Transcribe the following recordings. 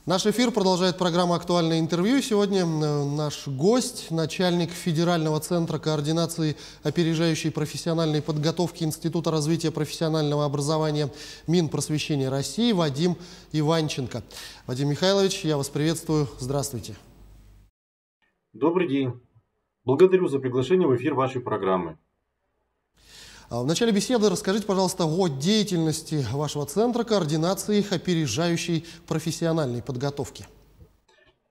Наш эфир продолжает программа «Актуальное интервью». Сегодня наш гость, начальник Федерального центра координации опережающей профессиональной подготовки Института развития профессионального образования Минпросвещения России Вадим Иванченко. Вадим Михайлович, я вас приветствую. Здравствуйте. Добрый день. Благодарю за приглашение в эфир вашей программы. В начале беседы расскажите, пожалуйста, о деятельности вашего центра координации опережающей профессиональной подготовки.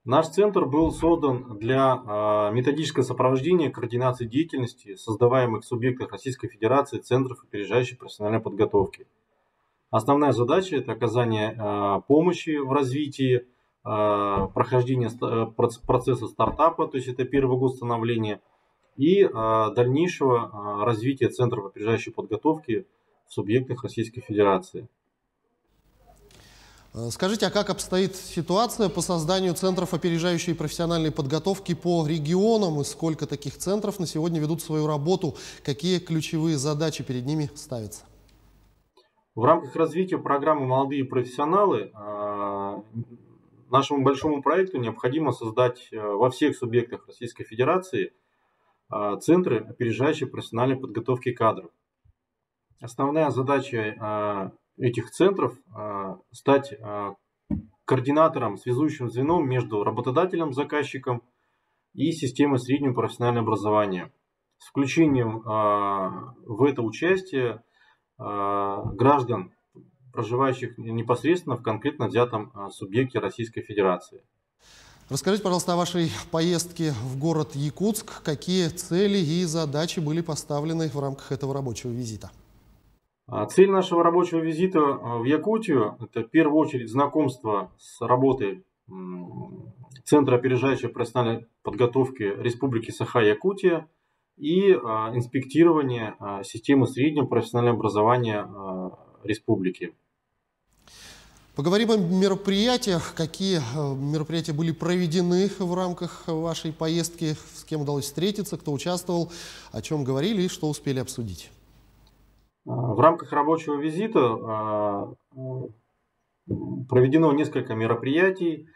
Наш центр был создан для методического сопровождения координации деятельности, создаваемых в субъектах Российской Федерации центров опережающей профессиональной подготовки. Основная задача – это оказание помощи в развитии, прохождения процесса стартапа, то есть это первый год становления, и дальнейшего развития центров опережающей подготовки в субъектах Российской Федерации. Скажите, а как обстоит ситуация по созданию центров опережающей профессиональной подготовки по регионам? И сколько таких центров на сегодня ведут свою работу? Какие ключевые задачи перед ними ставятся? В рамках развития программы «Молодые профессионалы» нашему большому проекту необходимо создать во всех субъектах Российской Федерации центры опережающей профессиональной подготовки кадров. Основная задача этих центров – стать координатором, связующим звеном между работодателем, заказчиком и системой среднего профессионального образования. С включением в это участие граждан, проживающих непосредственно в конкретно взятом субъекте Российской Федерации. Расскажите, пожалуйста, о вашей поездке в город Якутск. Какие цели и задачи были поставлены в рамках этого рабочего визита? Цель нашего рабочего визита в Якутию – это в первую очередь знакомство с работой Центра опережающей профессиональной подготовки Республики Саха-Якутия и инспектирование системы среднего профессионального образования республики. Поговорим о мероприятиях. Какие мероприятия были проведены в рамках вашей поездки? С кем удалось встретиться, кто участвовал, о чем говорили и что успели обсудить? В рамках рабочего визита проведено несколько мероприятий.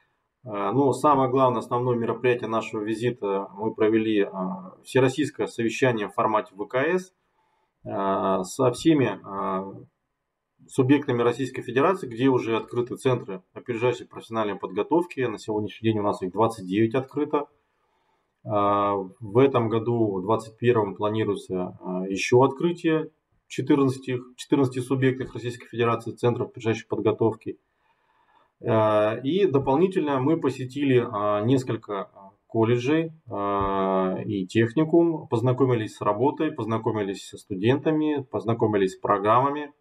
Но самое главное, основное мероприятие нашего визита мы провели всероссийское совещание в формате ВКС со всеми субъектами Российской Федерации, где уже открыты центры опережающей профессиональной подготовки. На сегодняшний день у нас их 29 открыто. В этом году, в 2021, планируется еще открытие 14 субъектах Российской Федерации центров опережающей подготовки. И дополнительно мы посетили несколько колледжей и техникум, познакомились с работой, познакомились со студентами, познакомились с программами.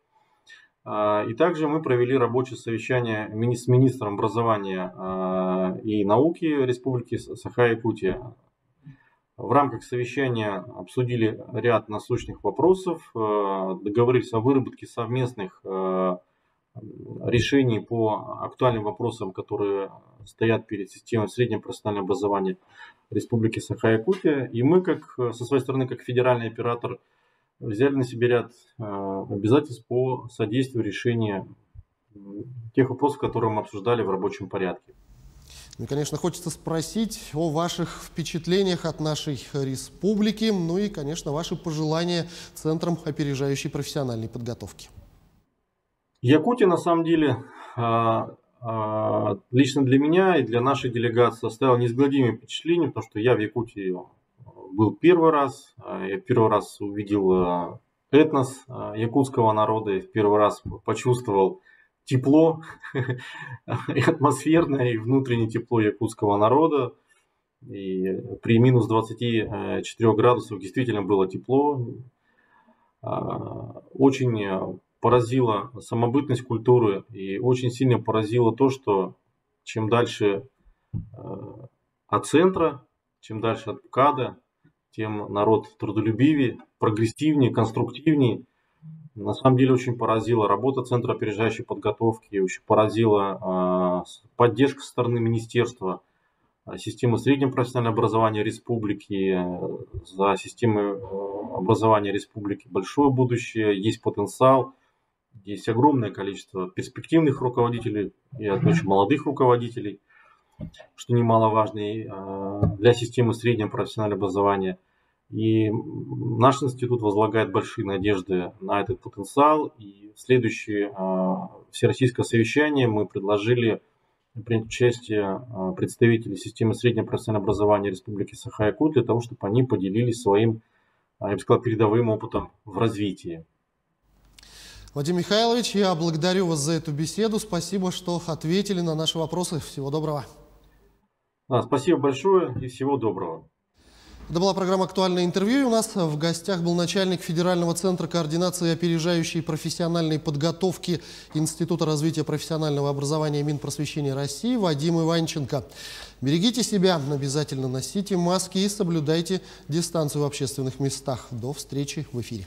И также мы провели рабочее совещание с министром образования и науки Республики Саха-Якутия. В рамках совещания обсудили ряд насущных вопросов, договорились о выработке совместных решений по актуальным вопросам, которые стоят перед системой среднего профессионального образования Республики Саха-Якутия. И мы, со своей стороны, как федеральный оператор, взяли на себя ряд обязательств по содействию решения тех вопросов, которые мы обсуждали в рабочем порядке. И, конечно, хочется спросить о ваших впечатлениях от нашей республики, ну и, конечно, ваши пожелания центрам опережающей профессиональной подготовки. Якутия, на самом деле, лично для меня и для нашей делегации оставила неизгладимое впечатление, потому что я в Якутии был первый раз. Я первый раз увидел этнос якутского народа, и в первый раз почувствовал тепло, и атмосферное, и внутреннее тепло якутского народа. И при минус 24 градусов действительно было тепло. Очень поразила самобытность культуры, и очень сильно поразило то, что чем дальше от центра, чем дальше от МКАДа, тем народ трудолюбивее, прогрессивнее, конструктивнее. На самом деле очень поразила работа Центра опережающей подготовки, очень поразила поддержка со стороны министерства, системы среднего профессионального образования республики. За системой образования республики большое будущее, есть потенциал. Есть огромное количество перспективных руководителей и очень молодых руководителей, что немаловажно для системы среднего профессионального образования. И наш институт возлагает большие надежды на этот потенциал. И в следующее всероссийское совещание мы предложили принять участие представителей системы среднего профессионального образования Республики Саха-Якутия для того, чтобы они поделились своим, я бы сказал, передовым опытом в развитии. Вадим Михайлович, я благодарю вас за эту беседу. Спасибо, что ответили на наши вопросы. Всего доброго. Спасибо большое и всего доброго. Это была программа «Актуальное интервью». У нас в гостях был начальник Федерального центра координации опережающей профессиональной подготовки Института развития профессионального образования Минпросвещения России Вадим Иванченко. Берегите себя, обязательно носите маски и соблюдайте дистанцию в общественных местах. До встречи в эфире.